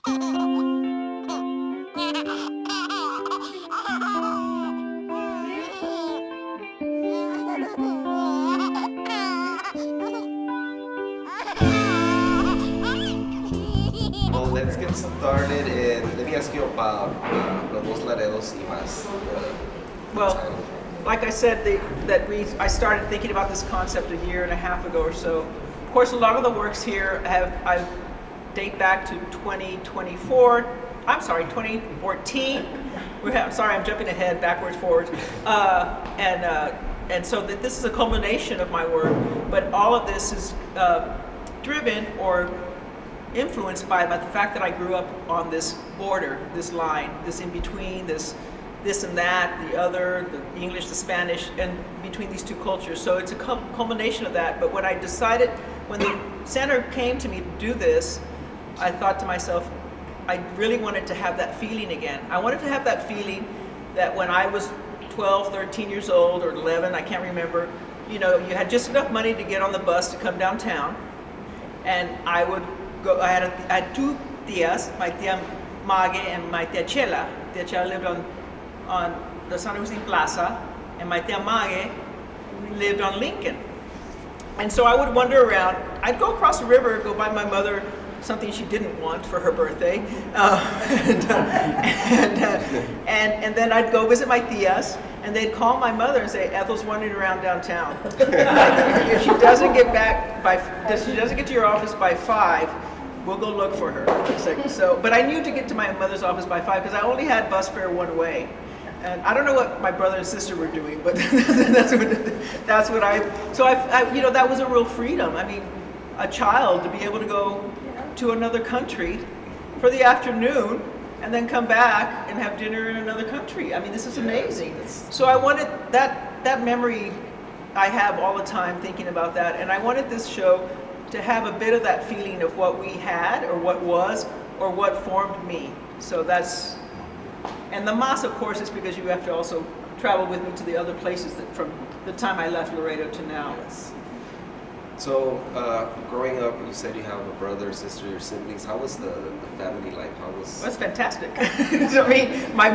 Well, let's get started, and let me ask you about Los Dos Laredos y más. Well, like I said, I started thinking about this concept a year and a half ago or so. Of course, a lot of the works here I date back to 2014. Sorry, I'm jumping ahead, backwards, forwards. And so this is a culmination of my work, but all of this is driven or influenced by the fact that I grew up on this border, this line, this in between, this and that, the other, the English, the Spanish, and between these two cultures. So it's a culmination of that. But when I decided, when the center came to me to do this, I thought to myself, I really wanted to have that feeling again. I wanted to have that feeling that when I was 12, 13 years old, or 11, I can't remember, you had just enough money to get on the bus to come downtown, and I would go. I had two tias, my tia Mage and my tia Chela. Tia Chela lived on the San Agustin Plaza, and my tia Mage lived on Lincoln. And so I would wander around. I'd go across the river, go buy my mother something she didn't want for her birthday, and then I'd go visit my tias, and they'd call my mother and say, Ethel's wandering around downtown. If she doesn't get to your office by 5, we'll go look for her. But I knew to get to my mother's office by 5 because I only had bus fare one way. And I don't know what my brother and sister were doing, but that was a real freedom. I mean, a child to be able to go to another country for the afternoon and then come back and have dinner in another country. I mean, this is amazing. So I wanted that memory I have all the time thinking about that, and I wanted this show to have a bit of that feeling of what we had or what was or what formed me. So and the mas, of course, is because you have to also travel with me to the other places from the time I left Laredo to now. Yes. So, growing up, you said you have a brother, sister, your siblings. How was the family life? It was fantastic. I mean, my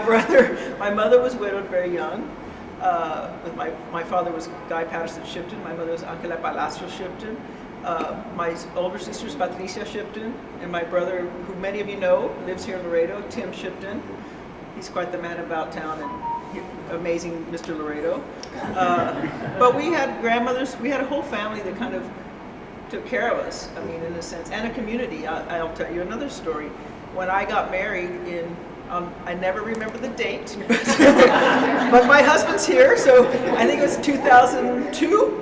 mother was widowed very young. My father was Guy Patterson Shipton. My mother was Angela Palacio Shipton. My older sister is Patricia Shipton. And my brother, who many of you know, lives here in Laredo, Tim Shipton. He's quite the man about town and amazing Mr. Laredo. But we had grandmothers, we had a whole family that kind of took care of us, I mean, in a sense, and a community. I'll tell you another story. When I got married I never remember the date, but my husband's here, so I think it was 2002?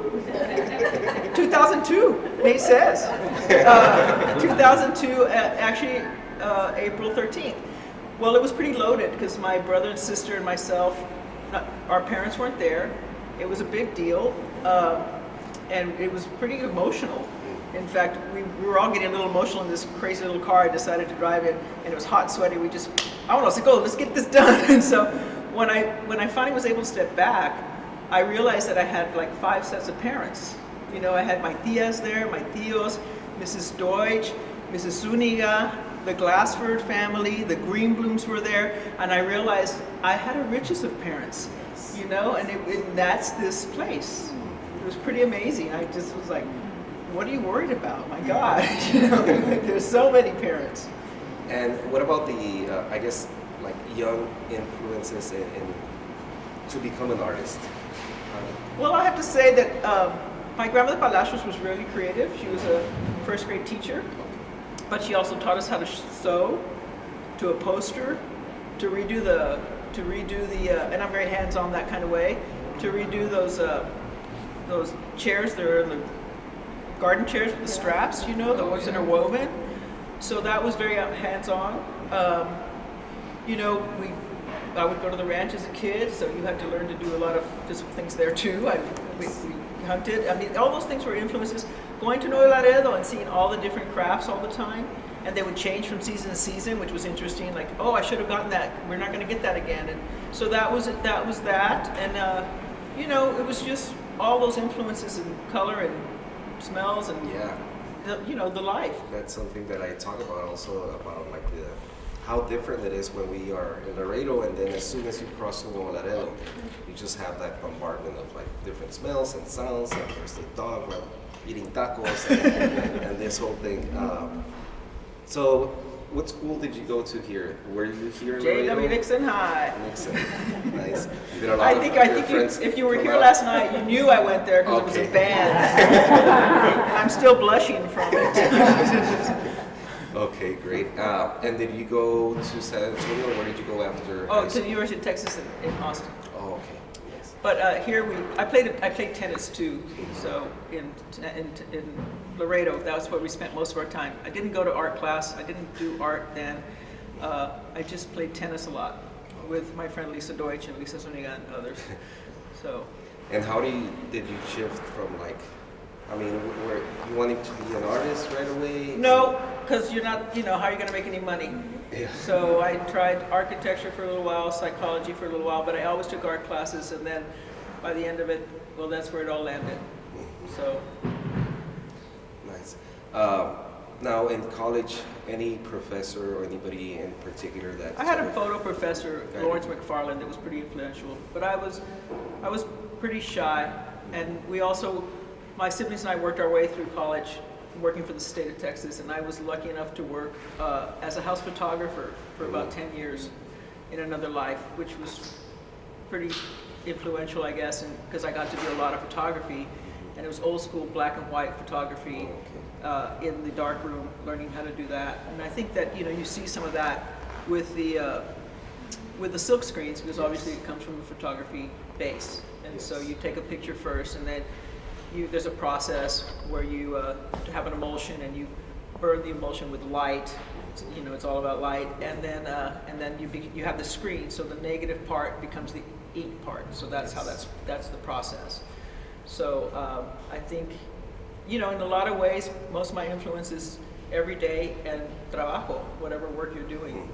2002, Nate says. 2002, actually April 13th. Well, it was pretty loaded because my brother and sister and myself, our parents weren't there. It was a big deal, and it was pretty emotional. In fact, we were all getting a little emotional in this crazy little car I decided to drive in, and it was hot and sweaty. I was like, oh, let's get this done. And so when I finally was able to step back, I realized that I had like 5 sets of parents. I had my tias there, my tios, Mrs. Deutsch, Mrs. Zuniga, the Glassford family, the Greenblooms were there, and I realized I had a riches of parents, and that's this place. It was pretty amazing. I just was like, what are you worried about? My God, there's so many parents. And what about the, I guess, like young influences to become an artist? Well, I have to say that my grandmother Palacios was really creative. She was a first grade teacher. But she also taught us how to sew, to upholster, to redo the, and I'm very hands-on that kind of way, to redo those chairs. They're the garden chairs with the straps, the ones that are woven. So that was very hands-on. I would go to the ranch as a kid, so you had to learn to do a lot of physical things there too. We hunted. I mean, all those things were influences. Going to Nuevo Laredo and seeing all the different crafts all the time, and they would change from season to season, which was interesting. Like, oh, I should have gotten that. We're not going to get that again. And so that was that. And it was just all those influences and color and smells and the life. That's something that I talk about also, about like how different it is when we are in Laredo, and then as soon as you cross through Laredo, you just have that bombardment of like different smells and sounds, and there's the dog like, eating tacos and this whole thing. So what school did you go to here? Were you here in Laredo? J.W. Nixon High. Nixon. Nice. You did a lot I of think your friends if you were come here out? last night, you knew I went there because it was Okay. a band. I'm still blushing from it. Okay, great. And did you go to San Antonio, or where did you go after? Oh, high to the school? University of Texas in Austin. Oh, okay. Yes. But here I played tennis too. So in Laredo, that's where we spent most of our time. I didn't go to art class. I didn't do art then. I just played tennis a lot with my friend Lisa Deutsch and Lisa Zuniga and others. So. And how did you shift from like, I mean, were you wanting to be an artist right away? No, because you're not. How are you going to make any money? Yeah. So I tried architecture for a little while, psychology for a little while, but I always took art classes, and then by the end of it, well, that's where it all landed. So. Nice. Now in college, any professor or anybody in particular that I had sort a of- photo professor, Okay. Lawrence McFarland, that was pretty influential, but I was pretty shy, and my siblings and I worked our way through college, working for the state of Texas, and I was lucky enough to work as a house photographer for about 10 years in another life, which was pretty influential, I guess, because I got to do a lot of photography, and it was old school black and white photography in the dark room, learning how to do that. And I think that you see some of that with the silk screens, because obviously it comes from a photography base, and so you take a picture first, and then there's a process where you have an emulsion, and you burn the emulsion with light. It's all about light, and then you have the screen, so the negative part becomes the ink part. So that's how that's the process. So I think, in a lot of ways, most of my influence is everyday and trabajo, whatever work you're doing.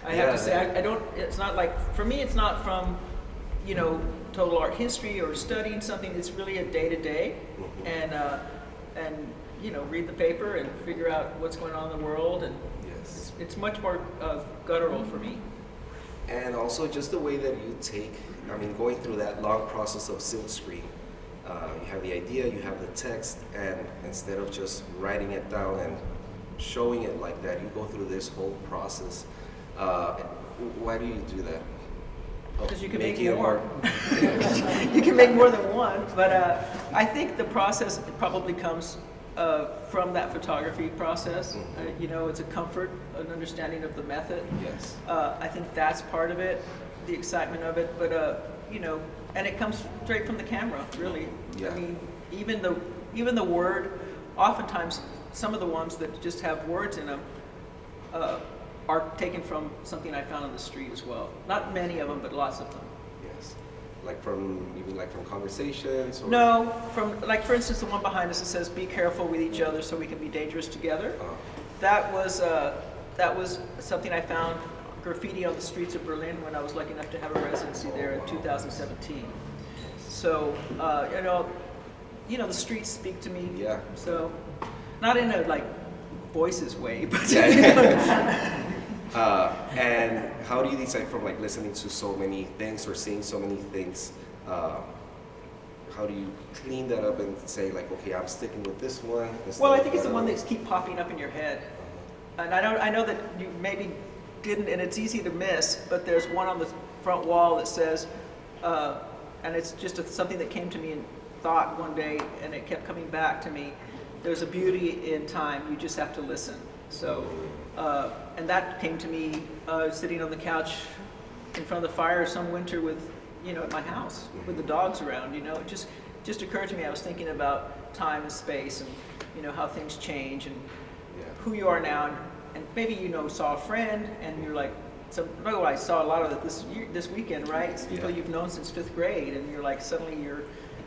I have to say, I don't. It's not like, for me, it's not from total art history or studying something. It's really a day to day, and read the paper and figure out what's going on in the world, and Yes. it's much more guttural for me. And also just the way that you going through that long process of silk screen, you have the idea, you have the text, and instead of just writing it down and showing it like that, you go through this whole process. Why do you do that? Because you can make Making it more. You can make more than one, but I think the process probably comes from that photography process. It's a comfort, an understanding of the method. Yes. I think that's part of it, the excitement of it, but and it comes straight from the camera, really. Yeah. I mean, even the word, oftentimes some of the ones that just have words in them are taken from something I found on the street as well. Not many of them, but lots of them. Yes. From conversations? Or? No, for instance, the one behind us that says, "Be careful with each other so we can be dangerous together." That was something I found graffiti on the streets of Berlin when I was lucky enough to have a residency there in 2017. So, the streets speak to me. Yeah. So, not in a voices way, but and how do you decide from listening to so many things or seeing so many things? How do you clean that up and say okay, I'm sticking with this one? Well, I think it's the one that keep popping up in your head. And I know that you maybe didn't, and it's easy to miss, but there's one on the front wall that says, and it's just something that came to me in thought one day, and it kept coming back to me. There's a beauty in time, you just have to listen. So, and that came to me sitting on the couch in front of the fire some winter with, at my house with the dogs around. It just occurred to me. I was thinking about time and space, and how things change, and who you are now, and maybe saw a friend, and you're like, I saw a lot of it this weekend, right? It's people you've known since 5th grade, and you're like, suddenly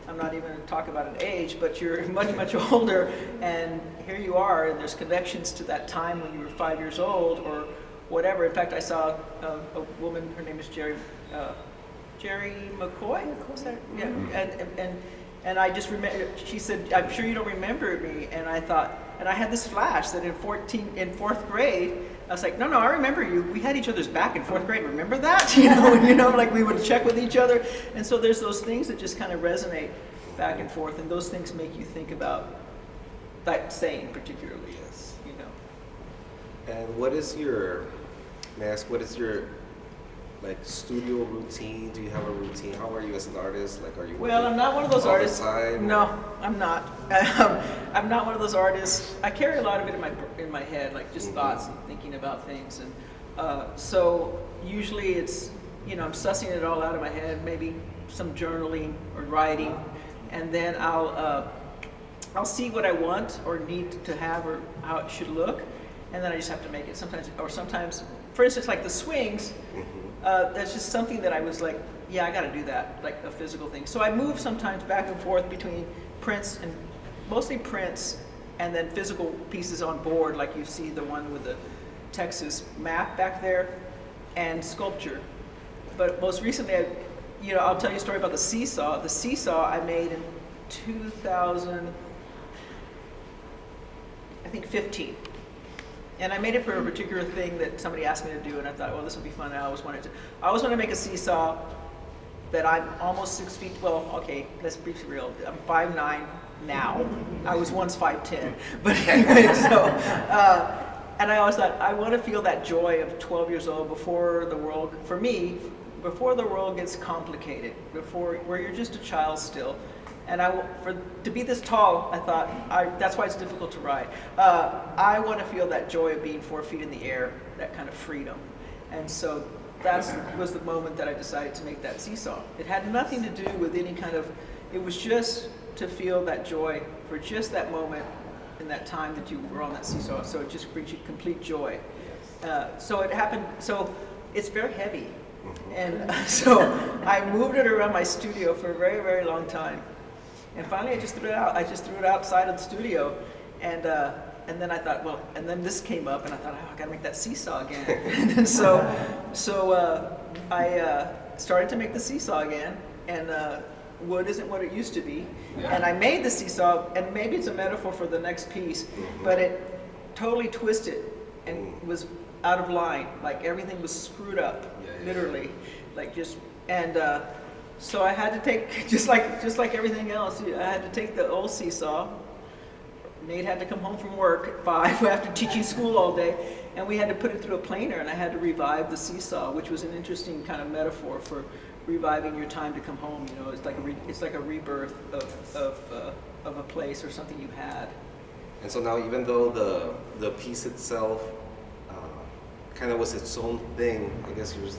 I'm not even going to talk about an age, but you're much, much older, and here you are, and there's connections to that time when you were 5 years old, or whatever. In fact, I saw a woman, her name is Jerry McCoy? Was that? Yeah, and I just remember, she said, "I'm sure you don't remember me," and I thought, And I had this flash that in fourth grade, I was like, no, I remember you. We had each other's back in fourth grade. Remember that? Like we would check with each other. And so there's those things that just kind of resonate back and forth, and those things make you think about that saying particularly. Yes. And what is your like studio routine? Do you have a routine? How are you as an artist? Like, are you Well, I'm not one of those all the artists. time? No, I'm not. I'm not one of those artists. I carry a lot of it in my head, like just thoughts and thinking about things, and so usually it's I'm sussing it all out of my head. Maybe some journaling or writing, and then I'll see what I want or need to have or how it should look, and then I just have to make it. Sometimes, for instance, like the swings. That's just something that I was like, yeah, I got to do that, like a physical thing. So I move sometimes back and forth between prints and mostly prints, and then physical pieces on board, like you see the one with the Texas map back there, and sculpture. But most recently, I'll tell you a story about the Seesaw. The Seesaw I made in 2015. And I made it for a particular thing that somebody asked me to do, and I thought, well, this would be fun. I always wanted to make a seesaw that I'm almost 6 feet. Well, okay, let's be real. I'm 5'9" now. I was once 5'10", but anyway. And I always thought I want to feel that joy of 12 years old before the world gets complicated, where you're just a child still. And to be this tall, I thought, that's why it's difficult to ride. I want to feel that joy of being 4 feet in the air, that kind of freedom. And so that was the moment that I decided to make that seesaw. It had nothing to do with any kind of, it was just to feel that joy for just that moment in that time that you were on that seesaw. So it just brings you complete joy. So it happened, so it's very heavy. And so I moved it around my studio for a very, very long time. And finally, I just threw it out. I just threw it outside of the studio, and then I thought, well, and then this came up, and I thought, I gotta make that seesaw again. And so I started to make the seesaw again, and wood isn't what it used to be. And I made the seesaw, and maybe it's a metaphor for the next piece, but it totally twisted and was out of line. Like everything was screwed up, literally, like just and. So I had to take, just like everything else, I had to take the old seesaw. Nate had to come home from work at 5 after teaching school all day, and we had to put it through a planer, and I had to revive the seesaw, which was an interesting kind of metaphor for reviving your time to come home. It's like a rebirth of a place or something you had. And so now, even though the piece itself kind of was its own thing, I guess you were a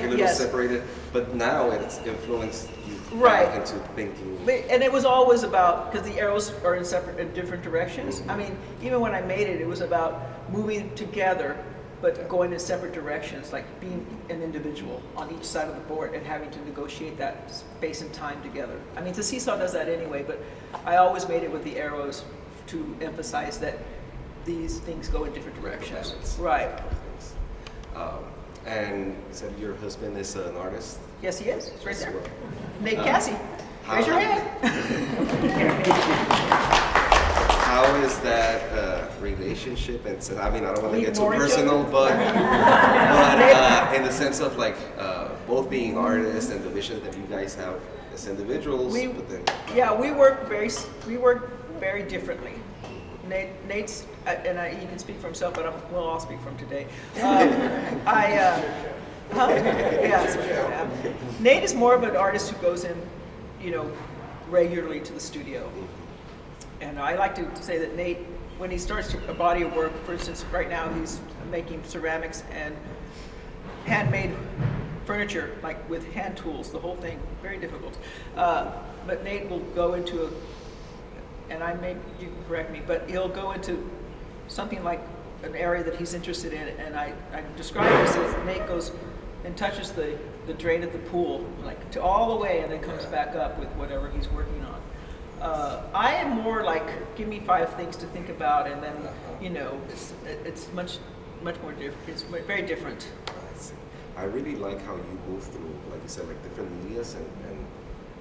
little separated, but now it's influenced you back into thinking. And it was always about, because the arrows are in different directions. I mean, even when I made it, it was about moving together, but going in separate directions, like being an individual on each side of the board and having to negotiate that space and time together. I mean, the seesaw does that anyway, but I always made it with the arrows to emphasize that these things go in different directions. Right. And you said your husband is an artist? Yes, he is. He's right there. Nate Cassie. Raise your hand. How is that relationship? And so, I mean, I don't want to get too personal, but in the sense of like both being artists and the vision that you guys have as individuals. We work very differently. Nate's, he can speak for himself, but we'll all speak for him today. Nate is more of an artist who goes in, regularly to the studio. And I like to say that Nate, when he starts a body of work, for instance, right now he's making ceramics and handmade furniture, like with hand tools, the whole thing, very difficult. But Nate will go into and you can correct me, but he'll go into something like an area that he's interested in, and I describe it as Nate goes and touches the drain of the pool, like to all the way, and then comes back up with whatever he's working on. I am more like, give me 5 things to think about, and then, it's much more different. It's very different. I really like how you move through, like you said, like different medias, and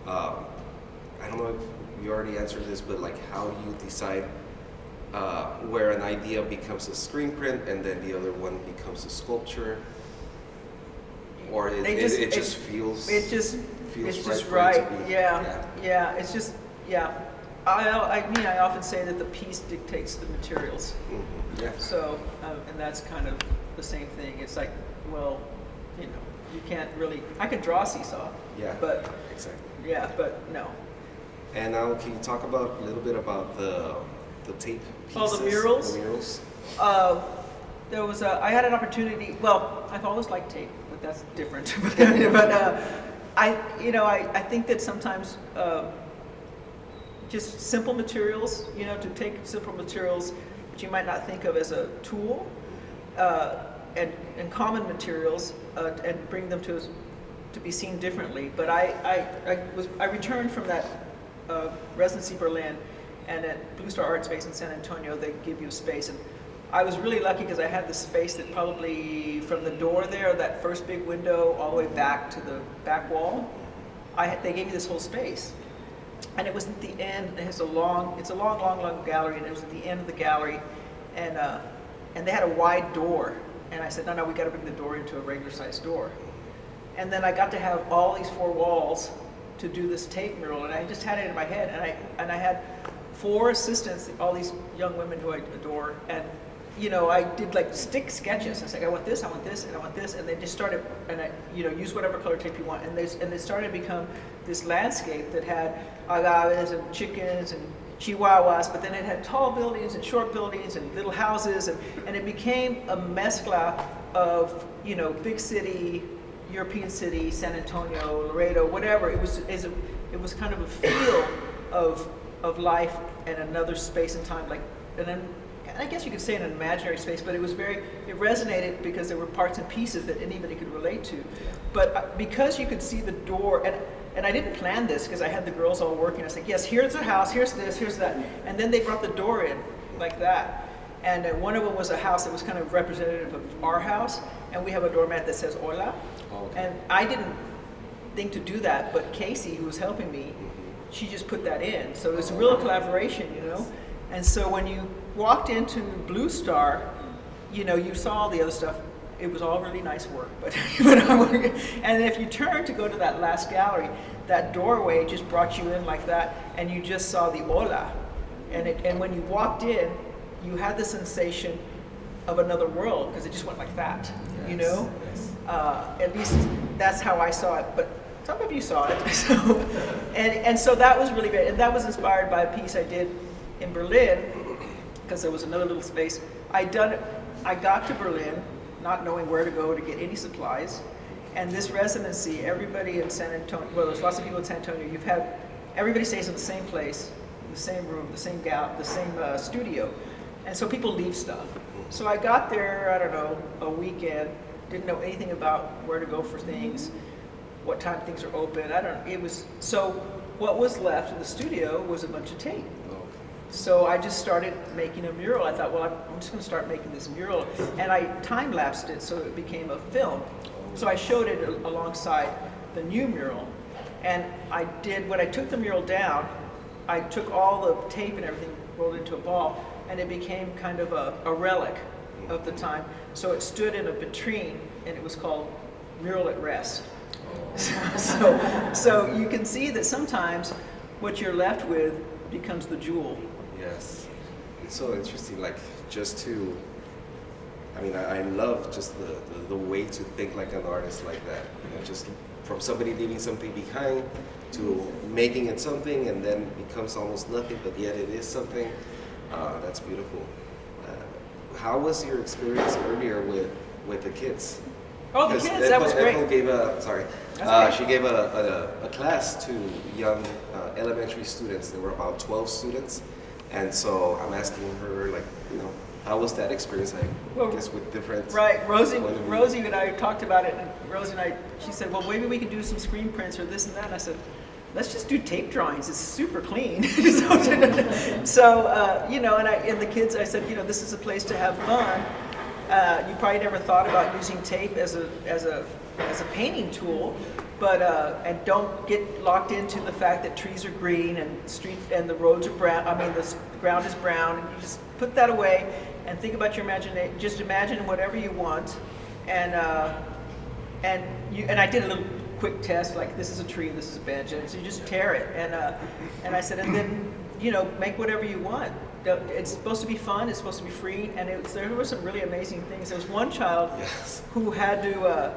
I don't know if you already answered this, but like how you decide where an idea becomes a screen print and then the other one becomes a sculpture, or it just feels it's just right right. for it to be, Yeah. It's just I mean, I often say that the piece dictates the materials. Mm-hmm. Yeah. So, and that's kind of the same thing. It's like, well, you can't really. I could draw Seesaw. Yeah. But exactly. yeah, but no. And now, can you talk about a little bit about the tape pieces? Oh, the murals. The murals. There was I had an opportunity. Well, I've always liked tape, but that's different. but I think that sometimes just simple materials, to take simple materials that you might not think of as a tool, and common materials, and bring them to be seen differently. But I returned from that residency Berlin, and at Blue Star Art Space in San Antonio, they give you a space, and I was really lucky because I had this space that probably from the door there, that first big window, all the way back to the back wall, they gave me this whole space. And it was at the end. It's a long gallery, and it was at the end of the gallery, and they had a wide door. And I said, no, we got to bring the door into a regular sized door. And then I got to have all these 4 walls to do this tape mural, and I just had it in my head. And I had 4 assistants, all these young women who I adore, and I did like stick sketches. I was like, I want this, and I want this, and they just started, and use whatever color tape you want, and they started to become this landscape that had agaves and chickens and chihuahuas, but then it had tall buildings and short buildings and little houses, and it became a mezcla of big city, European city, San Antonio, Laredo, whatever. It was kind of a feel of life and another space and time, and I guess you could say an imaginary space, but it resonated because there were parts and pieces that anybody could relate to. But because you could see the door, and I didn't plan this because I had the girls all working. I was like, yes, here's a house, here's this, here's that. And then they brought the door in like that. And one of them was a house that was kind of representative of our house. And we have a doormat that says hola. Okay. And I didn't think to do that, but Casey, who was helping me, she just put that in. So it was a real collaboration, And so when you walked into Blue Star, you saw all the other stuff. It was all really nice work, but and if you turned to go to that last gallery, that doorway just brought you in like that, and you just saw the hola, and when you walked in, you had the sensation of another world because it just went like that, Yes. At least that's how I saw it, but some of you saw it. So, and so that was really great, and that was inspired by a piece I did in Berlin because there was another little space. I got to Berlin not knowing where to go to get any supplies. And this residency, everybody in San Antonio, well, there's lots of people in San Antonio, everybody stays in the same place, in the same room, the same studio. And so people leave stuff. So I got there, I don't know, a weekend, didn't know anything about where to go for things, what time things are open, so what was left in the studio was a bunch of tape. So I just started making a mural. I thought, well, I'm just going to start making this mural. And I time-lapsed it so it became a film. So I showed it alongside the new mural. And when I took the mural down, I took all the tape and everything, rolled it into a ball, and it became kind of a relic of the time. So it stood in a vitrine, and it was called Mural at Rest. So you can see that sometimes what you're left with becomes the jewel. Yes, it's so interesting. I love just the way to think like an artist like that. Just from somebody leaving something behind to making it something, and then becomes almost nothing, but yet it is something. That's beautiful. How was your experience earlier with the kids? Oh, the kids, that was great. Ethel gave she gave a class to young elementary students. There were about 12 students. And so I'm asking her, how was that experience? I guess with different... Right, Rosie and I talked about it, and she said, well, maybe we could do some screen prints or this and that. And I said, let's just do tape drawings. It's super clean. So and the kids, I said, this is a place to have fun. You probably never thought about using tape as a painting tool, but and don't get locked into the fact that trees are green and the roads are brown. I mean, the ground is brown, and put that away and think about your imagination. Just imagine whatever you want, and I did a little quick test, like this is a tree, this is a bench, and so you just tear it, and I said, and then make whatever you want. It's supposed to be fun. It's supposed to be free, and there were some really amazing things. There was one child who had to.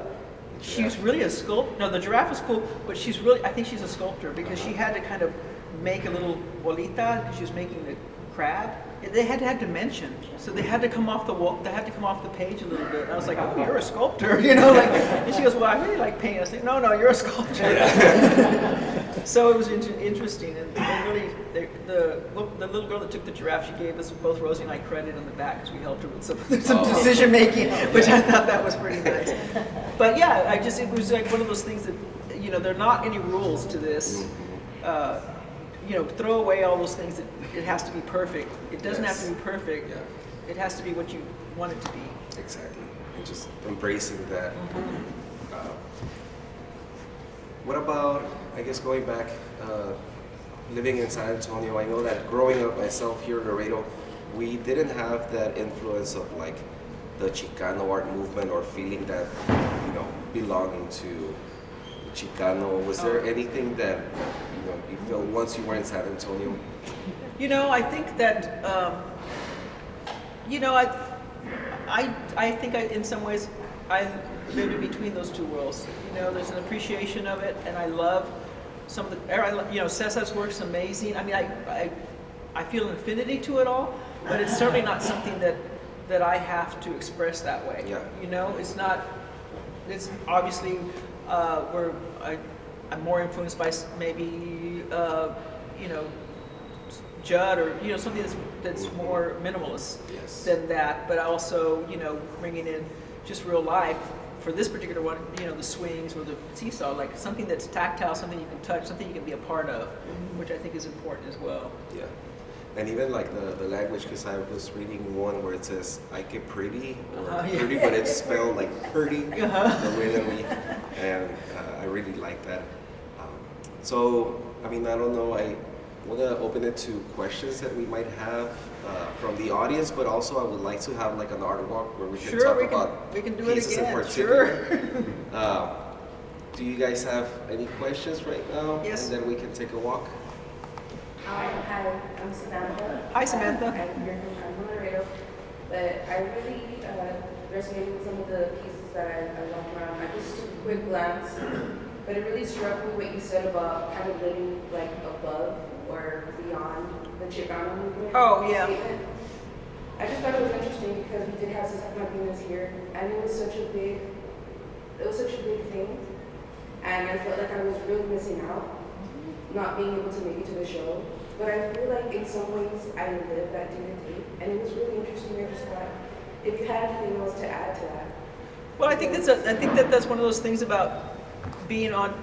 She was really a sculptor. No, the giraffe was cool, but I think she's a sculptor because she had to kind of make a little bolita because she was making the crab. They had to have dimension, so they had to come off the wall. They had to come off the page a little bit. And I was like, "Oh, you're a sculptor," And she goes, "Well, I really like painting." I was like, "No, you're a sculptor." So it was interesting, and really, the little girl that took the giraffe, she gave us both Rosie and I credit on the back because we helped her with some decision making, which I thought that was pretty nice. But yeah, it was like one of those things that there are not any rules to this. Throw away all those things that it has to be perfect. It doesn't have to be perfect. Yeah. It has to be what you want it to be. Exactly. And just embracing that. What about, I guess, going back, living in San Antonio? I know that growing up myself here in Laredo, we didn't have that influence of like the Chicano art movement or feeling that, belonging to Chicano. Was there anything that you felt once you were in San Antonio? I think that I think in some ways I live in between those two worlds. There's an appreciation of it, and I love some of the. Seesaw's work's amazing. I mean, I feel an affinity to it all, but it's certainly not something that I have to express that way. Yeah. It's not. It's obviously. I'm more influenced by maybe Judd or something that's more minimalist than that, but also bringing in just real life for this particular one, the swings or the seesaw, like something that's tactile, something you can touch, something you can be a part of, which I think is important as well. Yeah. And even like the language, because I was reading one where it says "I get pretty" or "pretty," but it's spelled like "pretty" the way that we, and I really like that. So, I mean, I don't know. I want to open it to questions that we might have from the audience, but also I would like to have like an art walk where we can talk about pieces in particular. Sure. Do you guys have any questions right now? Yes. And then we can take a walk. Hi, I'm Samantha. Hi, Samantha. I'm here from Laredo, but I really resonated with some of the pieces that I walked around. I just took a quick glance, but it really struck me what you said about kind of living like above or beyond the Chicano movement. Oh, yeah. Statement. I just thought it was interesting because we did have some Latinas here, and it was such a big thing, and I felt like I was really missing out. Not being able to make it to the show, but I feel like in some ways I lived that day, and it was really interesting. I just thought if you had anything else to add to that. Well, I think that's one of those things about being on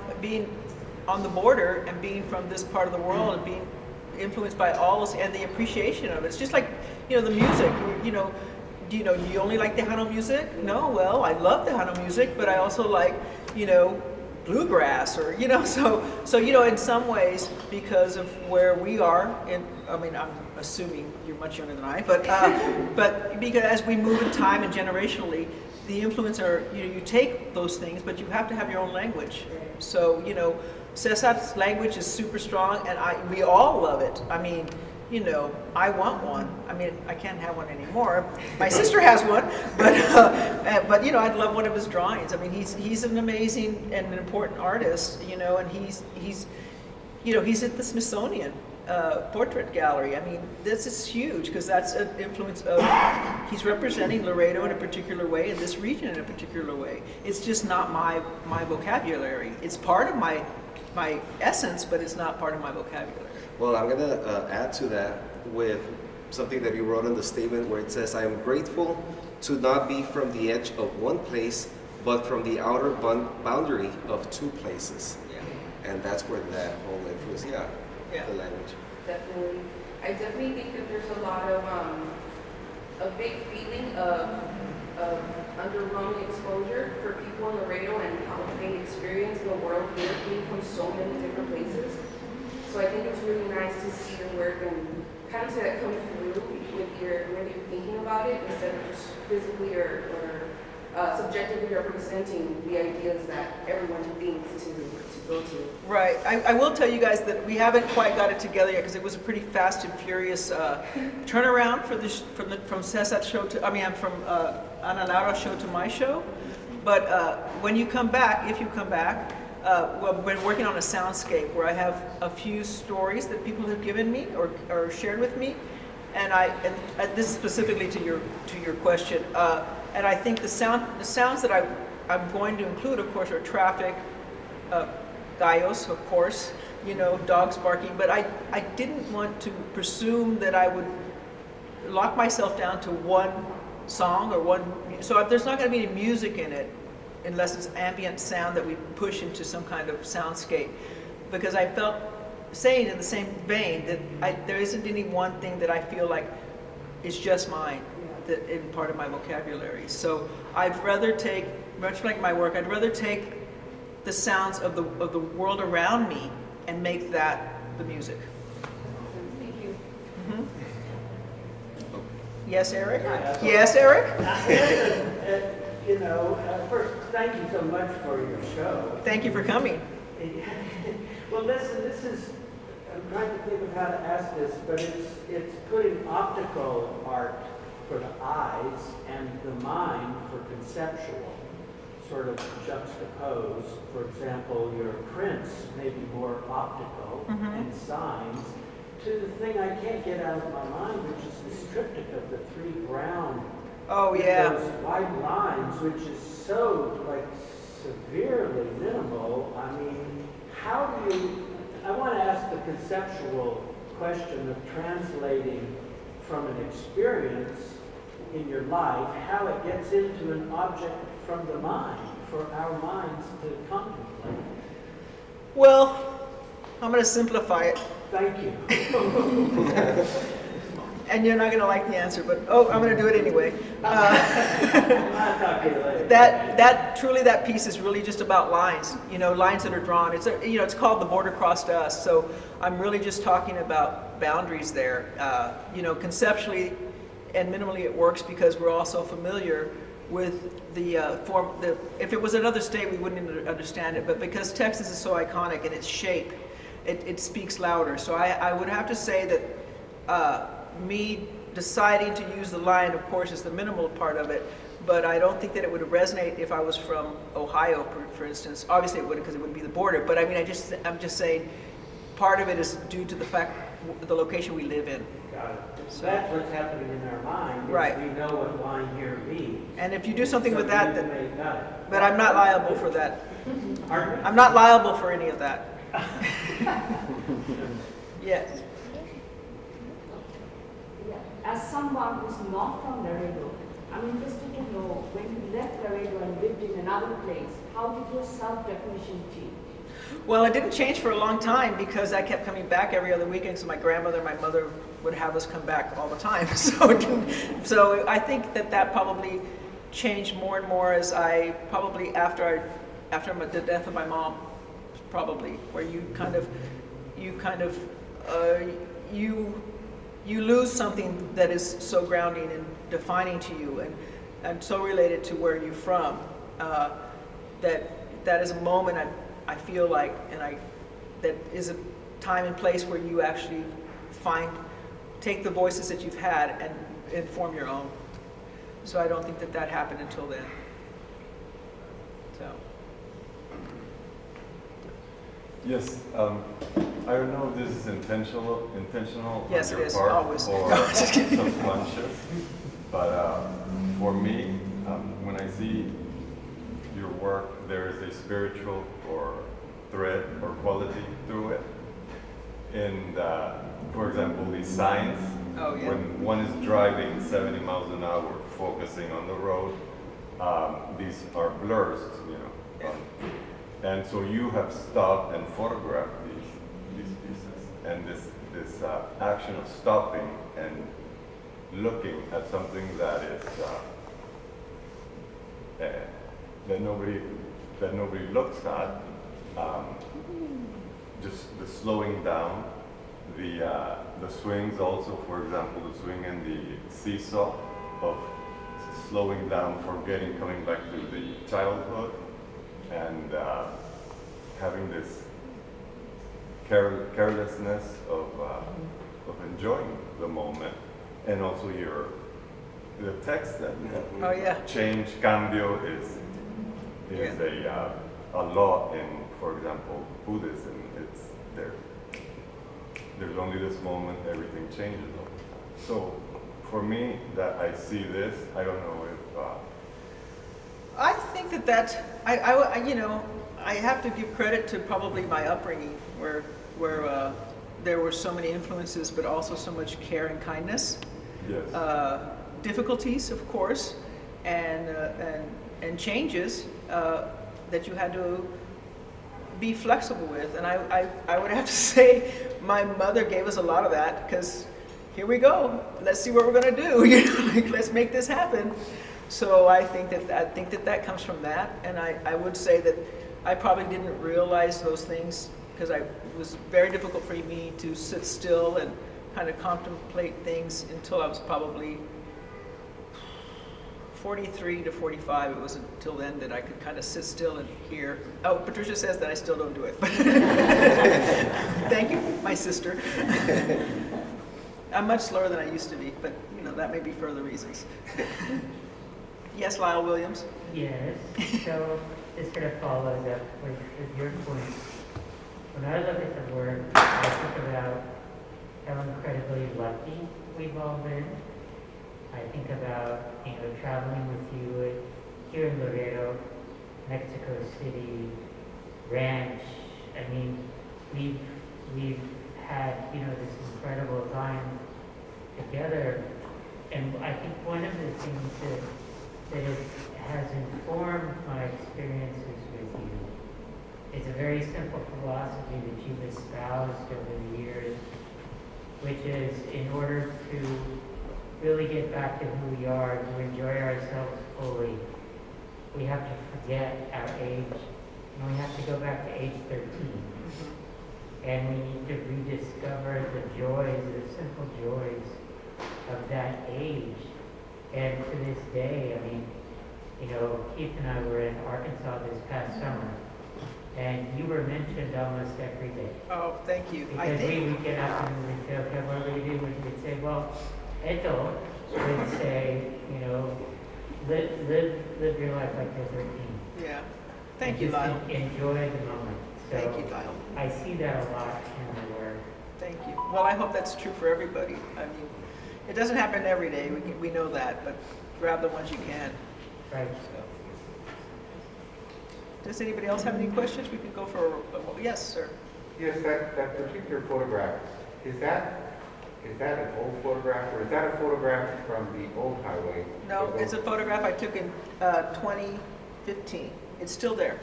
the border and being from this part of the world and being influenced by all this and the appreciation of it. It's just like the music. Do you only like Tejano music? No, well, I love Tejano music, but I also like bluegrass or so in some ways because of where we are I'm assuming you're much younger than I, but because as we move in time and generationally, the influence are you take those things, but you have to have your own language. So Seesaw's language is super strong, and we all love it. I mean, I want one. I mean, I can't have one anymore. My sister has one, but I'd love one of his drawings. I mean, he's an amazing and an important artist, and he's at the Smithsonian Portrait Gallery. I mean, this is huge because that's an influence of he's representing Laredo in a particular way and this region in a particular way. It's just not my vocabulary. It's part of my essence, but it's not part of my vocabulary. Well, I'm going to add to that with something that you wrote in the statement where it says, "I am grateful to not be from the edge of one place, but from the outer boundary of two places." Yeah. And that's where that whole influence, the language. Definitely. I definitely think that there's a lot of, a big feeling of underwhelming exposure for people in Laredo and how they experience the world here, being from so many different places. So I think it's really nice to see your work and kind of see that come through when you're thinking about it, instead of just physically or subjectively representing the ideas that everyone thinks to go to. Right. I will tell you guys that we haven't quite got it together yet because it was a pretty fast and furious turnaround for this from Seesaw show to from Ana Laura's show to my show. But when you come back, if you come back, well, we're working on a soundscape where I have a few stories that people have given me or shared with me, and this is specifically to your question. And I think the sounds that I'm going to include, of course, are traffic, gallos, of course, dogs barking. But I didn't want to presume that I would lock myself down to one song or one. So there's not going to be any music in it unless it's ambient sound that we push into some kind of soundscape. Because I felt saying in the same vein that there isn't any one thing that I feel like is just mine. In part of my vocabulary. So I'd rather take, much like my work, I'd rather take the sounds of the world around me and make that the music. Thank you. Mm-hmm. Yes, Eric? Yes, Eric? First, thank you so much for your show. Thank you for coming. Well, listen, this is, I'm trying to think of how to ask this, but it's putting optical art for the eyes and the mind for conceptual, sort of juxtaposed. For example, your prints may be more optical and signs to the thing I can't get out of my mind, which is this triptych of the three brown, those white lines, which is so severely minimal. I mean, I want to ask the conceptual question of translating from an experience in your life, how it gets into an object from the mind, for our minds to contemplate. Well, I'm going to simplify it. Thank you. And you're not going to like the answer, but I'm going to do it anyway. I'll talk to you later. That piece is really just about lines, lines that are drawn. It's called The Border Crossed Us. So I'm really just talking about boundaries there. Conceptually and minimally it works because we're also familiar with the form. If it was another state, we wouldn't understand it. But because Texas is so iconic in its shape, it speaks louder. So I would have to say that me deciding to use the line, of course, is the minimal part of it. But I don't think that it would resonate if I was from Ohio, for instance. Obviously, it would because it would be the border. But I mean, I'm just saying, part of it is due to the location we live in. Got it. So that's what's happening in our mind. Right. We know what line here means. And if you do something with that, but I'm not liable for that. Pardon me? I'm not liable for any of that. Yes. Yeah. As someone who's not from Laredo, I'm interested to know when you left Laredo and lived in another place, how did your self-definition change? Well, it didn't change for a long time because I kept coming back every other weekend. So my grandmother and my mother would have us come back all the time. So I think that probably changed more and more as I probably after the death of my mom, probably where you lose something that is so grounding and defining to you and so related to where you're from that is a moment I feel like, that is a time and place where you actually take the voices that you've had and form your own. So I don't think that happened until then. So. Yes, I don't know if this is intentional Yes, on it your is, part always. or subconscious, but for me, when I see your work, there is a spiritual or thread or quality through it. And for example, these signs, when one is driving 70 miles an hour, focusing on the road, these are blurs, and so you have stopped and photographed these pieces, and this action of stopping and looking at something that is that nobody looks at, just the slowing down, the the swings also, for example, the swing in the Seesaw of slowing down, forgetting, coming back to the childhood, and having this carelessness of enjoying the moment, and also the text that Oh, yeah. change, cambio is a law in, for example, Buddhism. It's there. There's only this moment, everything changes all the time. So for me, that I see this, I don't know if I think I have to give credit to probably my upbringing, where there were so many influences, but also so much care and kindness. yes. Difficulties, of course, and changes that you had to be flexible with. And I would have to say my mother gave us a lot of that, because here we go, let's see what we're going to do. Like, let's make this happen. So I think that comes from that. And I would say that I probably didn't realize those things, because it was very difficult for me to sit still and kind of contemplate things until I was probably 43 to 45. It wasn't until then that I could kind of sit still and hear. Oh, Patricia says that I still don't do it. Thank you, my sister. I'm much slower than I used to be, but that may be for other reasons. Yes, Lyle Williams. Yes, so this sort of follows up with your point. When I look at the work, I think about how incredibly lucky we've all been. I think about, traveling with you here in Laredo, Mexico City, Ranch. I mean, we've had, this incredible time together. And I think one of the things that it has informed my experiences with you is a very simple philosophy that you've espoused over the years, which is, in order to really get back to who we are, to enjoy ourselves fully, we have to forget our age, and we have to go back to age 13. And we need to rediscover the joys, the simple joys of that age. And to this day, Keith and I were in Arkansas this past summer, and you were mentioned almost every day. Oh, thank you. Because we would get up and we would say, okay, what do we do? And we'd say, well, Ethel would say, live your life like you're 13. Yeah. Thank And you, just Lyle. Enjoy the moment. So Thank you, Lyle. I see that a lot in the work. Thank you. Well, I hope that's true for everybody. It doesn't happen every day. We know that, but grab the ones you can. Right. So. Does anybody else have any questions? We can go for. Yes, sir. Yes, that particular photograph, is that an old photograph, or is that a photograph from the old highway? No, it's a photograph I took in 2015. It's still there.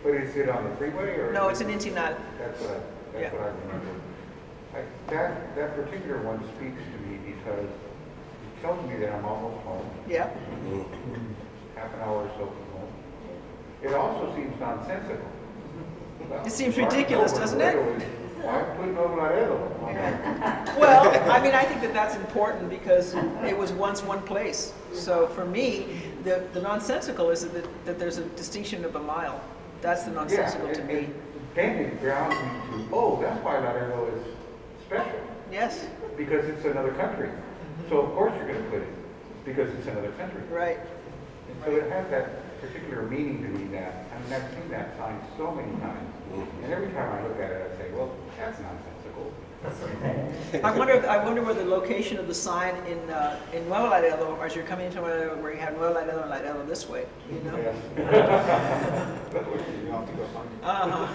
But is it on the freeway, or? No, it's in Ensenada. That's what I remember. That particular one speaks to me because it tells me that I'm almost home, Yeah. half an hour or so from home. It also seems nonsensical. It seems ridiculous, doesn't it? Why put no Laredo on there? Well, I think that's important because it was once one place. So for me, the nonsensical is that there's a distinction of a mile. That's the nonsensical to me. Then it grounds me to, that's why Laredo is special, Yes, because it's another country. So of course you're going to put it, because it's another country. right. And so it has that particular meaning to me that, I've seen that sign so many times. And every time I look at it, I say, well, that's nonsensical. I wonder where the location of the sign in Nuevo Laredo, as you're coming into Nuevo Laredo, where you have Nuevo Laredo and Laredo this way, Yeah. You have to go find it. Uh-huh.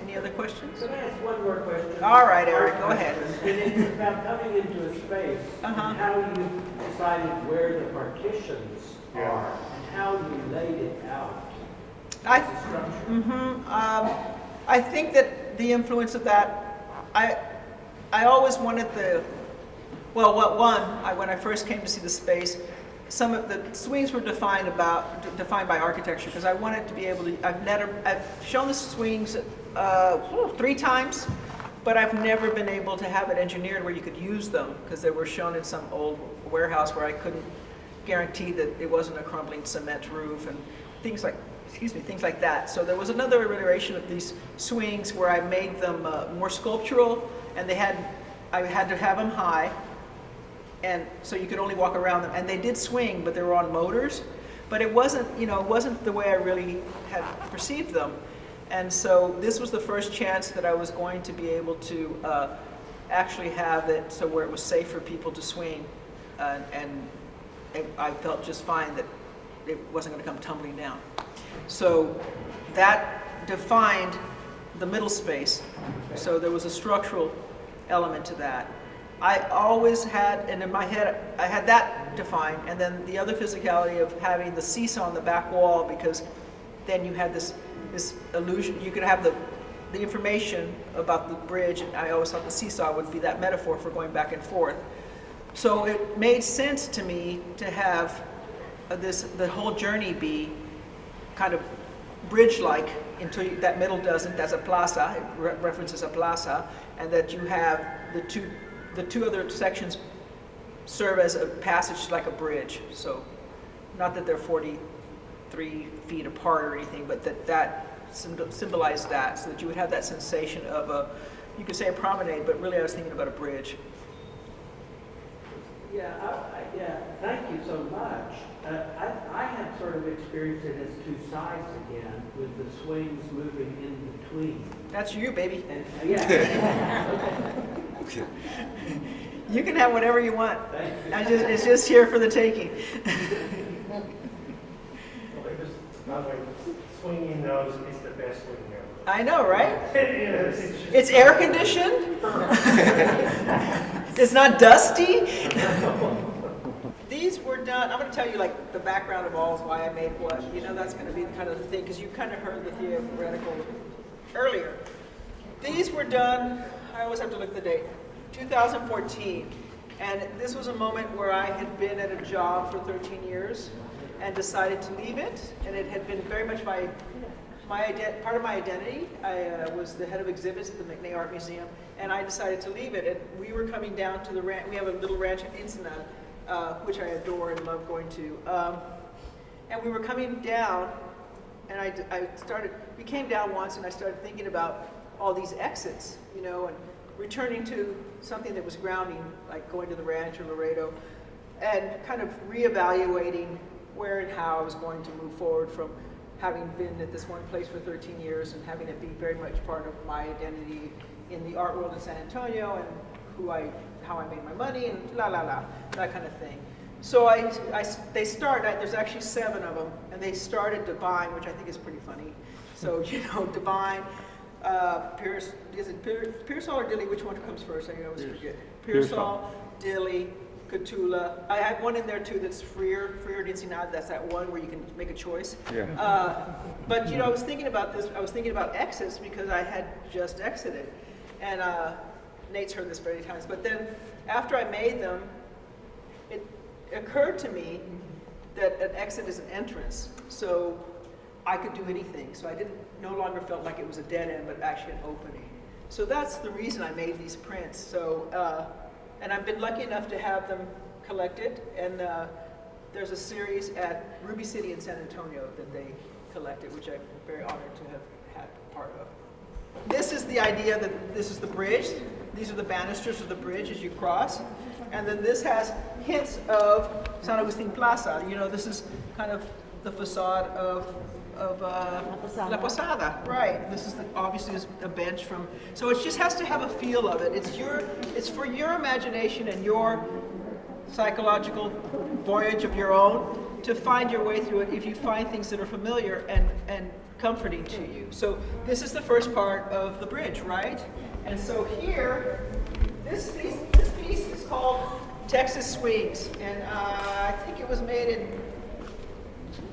Any other questions? Can I ask one more question? All right, Eric, go ahead. And it's about coming into a space, Uh-huh. and how you decided where the partitions are, and how you laid it out. I, The structure. I think that the influence of that, I always wanted when I first came to see the space, some of the swings were defined by architecture, because I wanted to be able to, I've shown the swings 3 times, but I've never been able to have it engineered where you could use them, because they were shown in some old warehouse where I couldn't guarantee that it wasn't a crumbling cement roof and things like, things like that. So there was another iteration of these swings where I made them more sculptural, and I had to have them high, and so you could only walk around them. And they did swing, but they were on motors. But it wasn't, it wasn't the way I really had perceived them. And so this was the first chance that I was going to be able to actually have it so where it was safe for people to swing. And I felt just fine that it wasn't going to come tumbling down. So that defined the middle space. So there was a structural element to that. I always had, and in my head, I had that defined, and then the other physicality of having the seesaw on the back wall, because then you had this illusion, you could have the information about the bridge, and I always thought the seesaw would be that metaphor for going back and forth. So it made sense to me to have the whole journey be kind of bridge-like until that middle doesn't. That's a plaza, it references a plaza, and that you have the two other sections serve as a passage like a bridge. So not that they're 43 feet apart or anything, but that symbolized that, so that you would have that sensation of you could say a promenade, but really I was thinking about a bridge. Yeah, thank you so much. I had sort of experienced it as two sides again, with the swings moving in between. That's you, baby. And, yeah. Okay. You can have whatever you want. Thank you. It's just here for the taking. By the way, swinging nose is the best swing ever. I know, right? Yes. It's air conditioned. It's not dusty. These were done, I'm going to tell you like the background of all why I made what. That's going to be kind of the thing, because you kind of heard the theoretical earlier. These were done, I always have to look at the date, 2014. And this was a moment where I had been at a job for 13 years and decided to leave it. And it had been very much part of my identity. I was the head of exhibits at the McNay Art Museum, and I decided to leave it. And we were coming down to the ranch. We have a little ranch in Ensenada, which I adore and love going to. And we were coming down, and we came down once, and I started thinking about all these exits, and returning to something that was grounding, like going to the ranch or Laredo, and kind of reevaluating where and how I was going to move forward from having been at this one place for 13 years and having it be very much part of my identity in the art world in San Antonio, and how I made my money, and that kind of thing. So there's actually 7 of them, and they start at Divine, which I think is pretty funny. So, Divine, Pearsall or Dilly, which one comes first? I always forget. Pearsall, Dilly, Catula. I have one in there too that's Freer de Ensenada. That's that one where you can make a choice. Yeah. But I was thinking about this. I was thinking about exits because I had just exited, and Nate's heard this many times. But then after I made them, it occurred to me that an exit is an entrance. So I could do anything. So I no longer felt like it was a dead end, but actually an opening. So that's the reason I made these prints. So. And I've been lucky enough to have them collected, and there's a series at Ruby City in San Antonio that they collected, which I'm very honored to have had part of. This is the idea that this is the bridge. These are the banisters of the bridge as you cross. And then this has hints of San Agustin Plaza. This is kind of the facade of La Posada, right? This is obviously a bench from. So it just has to have a feel of it. It's for your imagination and your psychological voyage of your own to find your way through it. If you find things that are familiar and comforting to you. So this is the first part of the bridge, right? And so here, this piece is called Texas Swings, and I think it was made in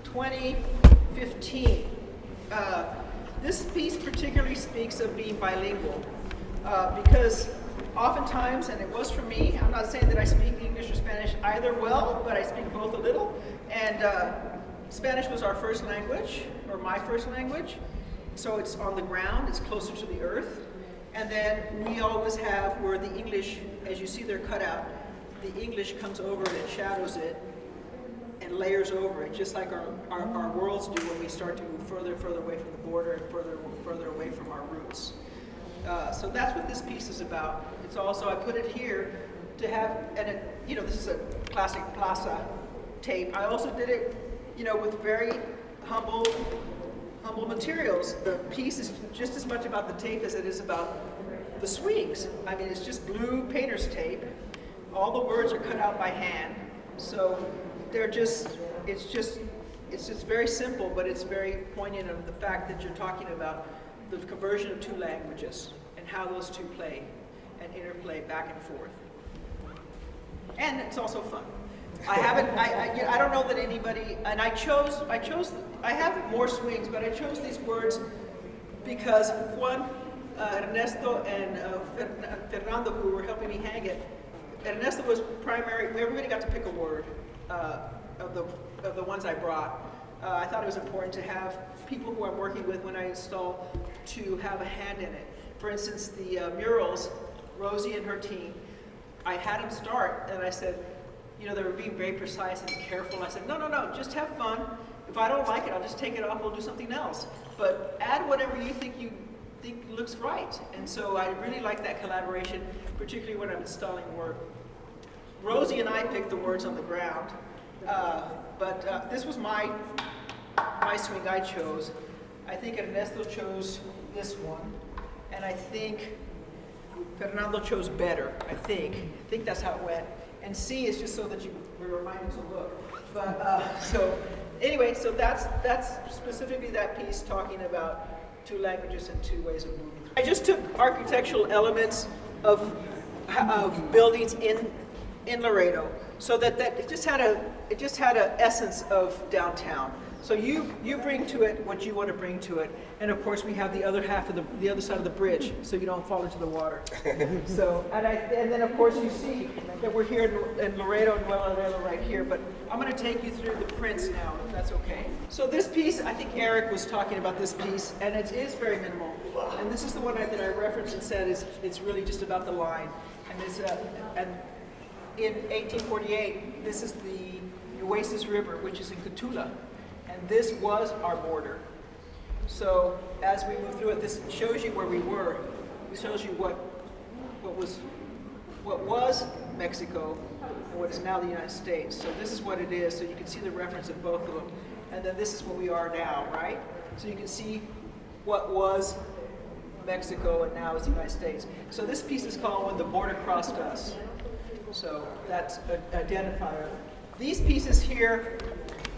2015. This piece particularly speaks of being bilingual because oftentimes, and it was for me, I'm not saying that I speak English or Spanish either well, but I speak both a little. And Spanish was our first language, or my first language. So it's on the ground, it's closer to the earth. And then we always have where the English, as you see they're cut out, the English comes over it and shadows it and layers over it, just like our worlds do when we start to move further and further away from the border and further away from our roots. So that's what this piece is about. It's also, I put it here to have, and this is a classic Plaza tape. I also did it, with very humble materials. The piece is just as much about the tape as it is about the swings. I mean, it's just blue painter's tape. All the words are cut out by hand. So it's just very simple, but it's very poignant of the fact that you're talking about the conversion of two languages and how those two play and interplay back and forth. And it's also fun. I don't know that anybody, and I have more swings, but I chose these words because one, Ernesto and Fernando, who were helping me hang it, Ernesto was primary. Everybody got to pick a word of the ones I brought. I thought it was important to have people who I'm working with when I install to have a hand in it. For instance, the murals, Rosie and her team, I had them start, and I said, they were being very precise and careful. I said, no, just have fun. If I don't like it, I'll just take it off, we'll do something else. But add whatever you think looks right. And so I really like that collaboration, particularly when I'm installing work. Rosie and I picked the words on the ground, but this was my swing I chose. I think Ernesto chose this one, and I think Fernando chose better, I think that's how it went. And C is just so that you were reminded to look. But so anyway, so that's specifically that piece talking about two languages and two ways of moving. I just took architectural elements of buildings in Laredo, so that it just had a essence of downtown. So you bring to it what you want to bring to it, and of course we have the other half of the other side of the bridge, so you don't fall into the water. So and then of course you see that we're here in Laredo and Laredo right here. But I'm going to take you through the prints now, if that's okay. So this piece, I think Eric was talking about this piece, and it is very minimal. And this is the one that I referenced and said it's really just about the line. And this and in 1848, this is the Nueces River, which is in Cotulla. And this was our border. So as we move through it, this shows you where we were. It shows you what was Mexico and what is now the United States. So this is what it is. So you can see the reference of both of them. And then this is what we are now, right? So you can see what was Mexico and now is the United States. So this piece is called When the Border Crossed Us. So that's an identifier. These pieces here,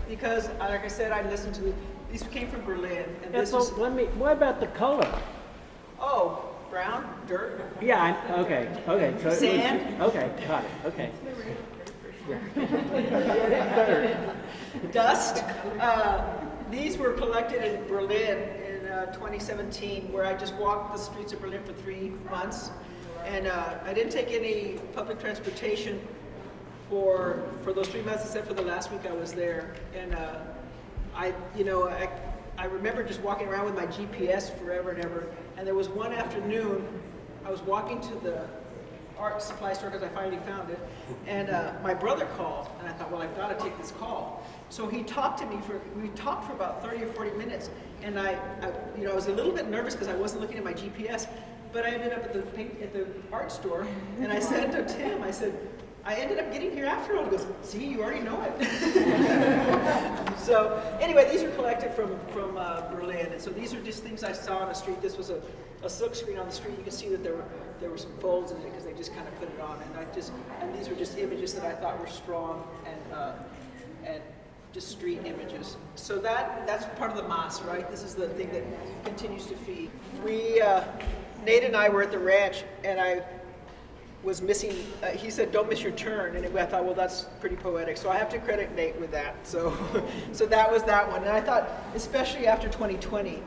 because, like I said, I listened to these came from Berlin. And this Ethel, was, what about the color? oh, brown, dirt, Yeah, okay. So Sand? Okay, got it, okay. dust. These were collected in Berlin in 2017, where I just walked the streets of Berlin for 3 months. And I didn't take any public transportation for those 3 months, except for the last week I was there. And I remember just walking around with my GPS forever and ever. And there was one afternoon, I was walking to the art supply store because I finally found it. And my brother called, and I thought, well, I've got to take this call. So he talked to me we talked for about 30 or 40 minutes. And I was a little bit nervous because I wasn't looking at my GPS. But I ended up at the art store, and I said to Tim, I said, I ended up getting here after all. He goes, see, you already know it. So anyway, these are collected from Berlin, and so these are just things I saw on the street. This was a silk screen on the street. You can see that there were some folds in it because they just kind of put it on, and these were just images that I thought were strong and just street images. So that's part of the mass, right? This is the thing that continues to feed. Nate and I were at the ranch, and I was missing, he said, don't miss your turn. And I thought, well, that's pretty poetic. So I have to credit Nate with that. So that was that one. And I thought, especially after 2020,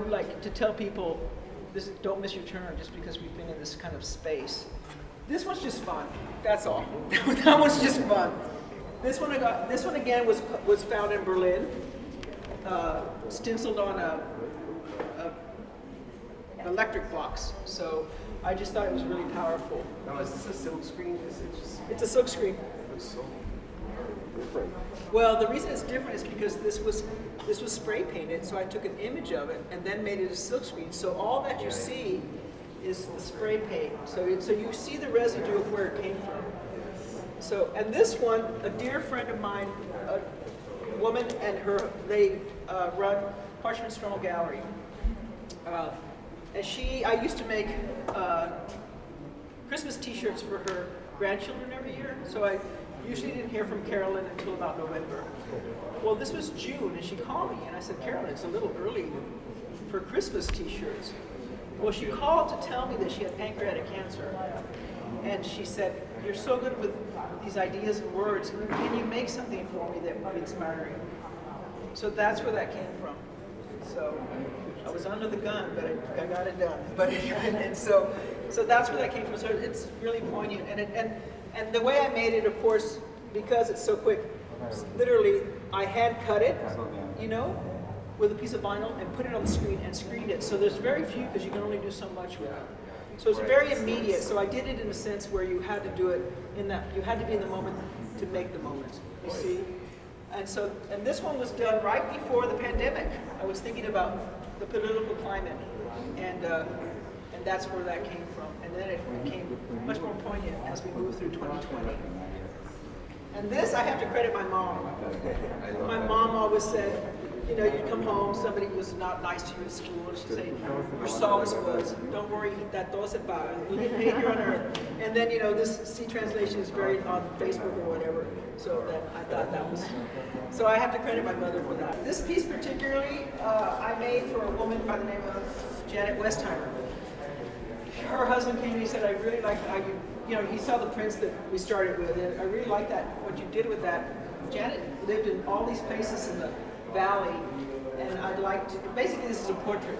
like to tell people, don't miss your turn just because we've been in this kind of space. This one's just fun. That's all. That one's just fun. This one again was found in Berlin, stenciled on electric box. So I just thought it was really powerful. Now, is this a silk screen? Is it just It's a silk screen. looks so different? Well, the reason it's different is because this was spray painted, so I took an image of it and then made it a silk screen. So all that you see is the spray paint. So you see the residue of where it came from. So, and this one, a dear friend of mine, a woman and they run Parchment Stroll Gallery. And I used to make Christmas t-shirts for her grandchildren every year. So I usually didn't hear from Carolyn until about November. Well, this was June, and she called me, and I said, Carolyn, it's a little early for Christmas t-shirts. Well, she called to tell me that she had pancreatic cancer. And she said, you're so good with these ideas and words. Can you make something for me that would be inspiring? So that's where that came from. So I was under the gun, but I got it done. But and so that's where that came from. So it's really poignant. And the way I made it, of course, because it's so quick, literally I hand cut it, with a piece of vinyl and put it on the screen and screened it. So there's very few because you can only do so much with it. So it's very immediate. So I did it in a sense where you had to do it in that, you had to be in the moment to make the moment, you see? And this one was done right before the pandemic. I was thinking about the political climate, and that's where that came from. And then it became much more poignant as we moved through 2020. And this, I have to credit my mom. My mom always said, you'd come home, somebody was not nice to you at school, and she'd say, your solace was, don't worry, that does it about it. You'll get paid here on earth. And then, this C translation is very on Facebook or whatever. So that I thought that was, so I have to credit my mother for that. This piece particularly, I made for a woman by the name of Janet Westheimer. Her husband came to me and said, I really like how he saw the prints that we started with, and I really like that, what you did with that. Janet lived in all these places in the valley, and I'd like to, basically this is a portrait.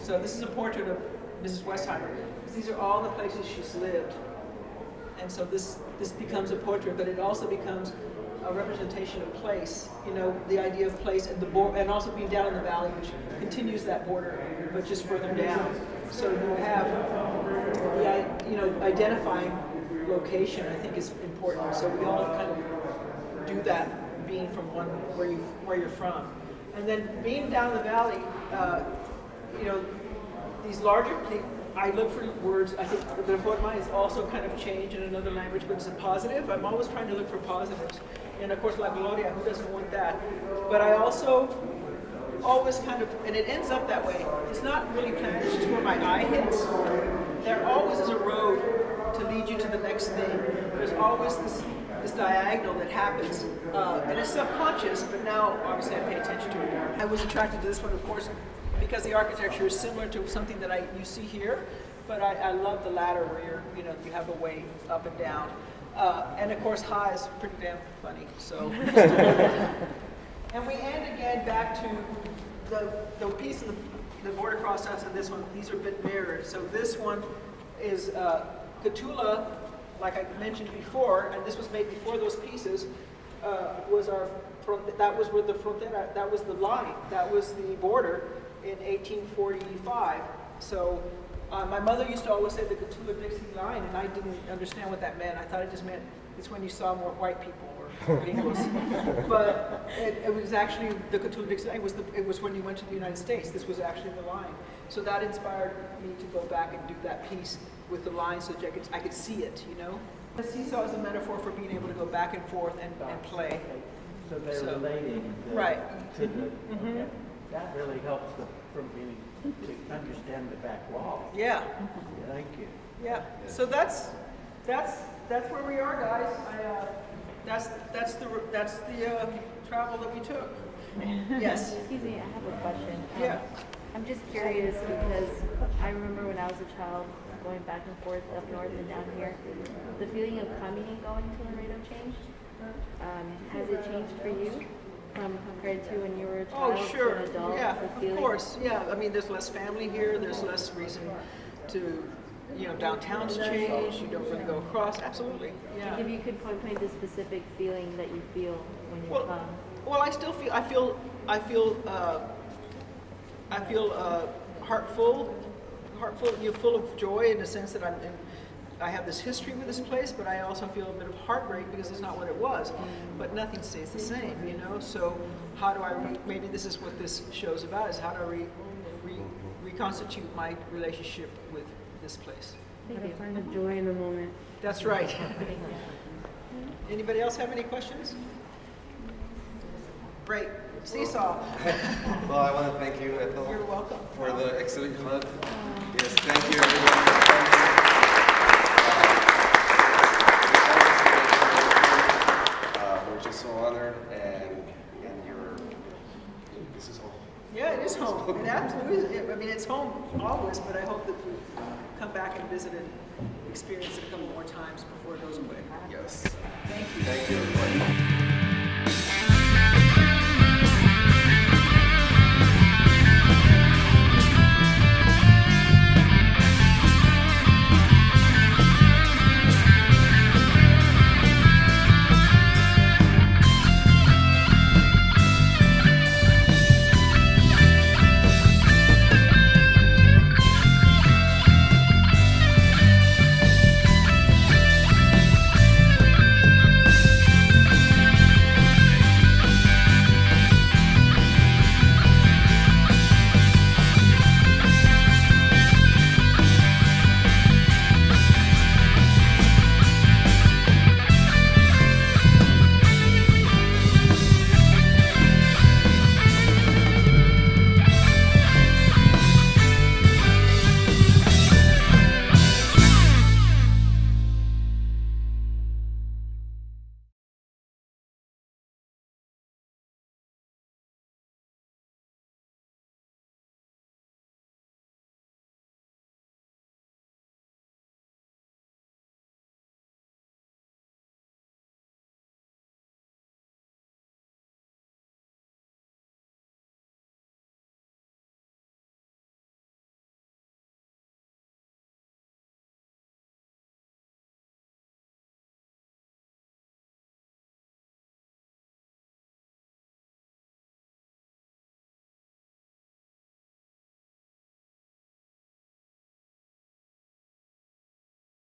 So this is a portrait of Mrs. Westheimer. These are all the places she's lived. And so this becomes a portrait, but it also becomes a representation of place, the idea of place and and also being down in the valley, which continues that border, but just further down. So you have identifying location, I think, is important. So we all kind of do that, being from where you're from, and then being down the valley. These larger things. I look for words. I think the report mine is also kind of changed in another language, but it's a positive. I'm always trying to look for positives, and of course, La Gloria. Who doesn't want that? But I also always kind of, and it ends up that way. It's not really planned. It's just where my eye hits. There always is a road to lead you to the next thing. There's always this diagonal that happens, and it's subconscious, but now obviously I pay attention to it more. I was attracted to this one, of course, because the architecture is similar to something that you see here, but I love the ladder where you have a way up and down, and of course high is pretty damn funny. So, and we end again back to the piece of the border cross-outs and this one. These are a bit mirrored. So this one is Catula. Like I mentioned before, and this was made before those pieces, that was where the frontera, that was the line, that was the border in 1845. So my mother used to always say the Catula-Dixie line, and I didn't understand what that meant. I thought it just meant it's when you saw more white people or gringos. But it was actually the Catula-Dixie line. It was when you went to the United States. This was actually the line. So that inspired me to go back and do that piece with the line so that I could see it, The seesaw is a metaphor for being able to go back and forth and play. So they're relating right. to the, okay. That really helps from being to understand the back wall. Yeah. Thank you. Yeah. So that's where we are, guys. That's the travel that we took. Yes. Excuse me, I have a question. Yeah. I'm just curious because I remember when I was a child going back and forth up north and down here, the feeling of coming and going to Laredo changed. Has it changed for you from compared to when you were a child sure. to an adult? Yeah, of course. Yeah, I mean, there's less family here. There's less reason to, downtown's changed. You don't really go across. Absolutely. Yeah. Like if you could point to a specific feeling that you feel when you come. Well, I still feel, I feel heartful you're full of joy in the sense that I have this history with this place, but I also feel a bit of heartbreak because it's not what it was. But nothing stays the same, you know? So how do I, maybe this is what this show's about, is how do I reconstitute my relationship with this place? Thank you. Find the joy in the moment. That's right. Anybody else have any questions? Great. Seesaw. Well, I want to thank you, Ethel. You're welcome. For the excellent hug. Yes, thank you everyone for coming. We're just so honored, and this is home. Yeah, it is home. It absolutely is. I mean, it's home always, but I hope that you come back and visit and experience it a couple more times before it goes away. Yes. Thank you. Thank you, everybody.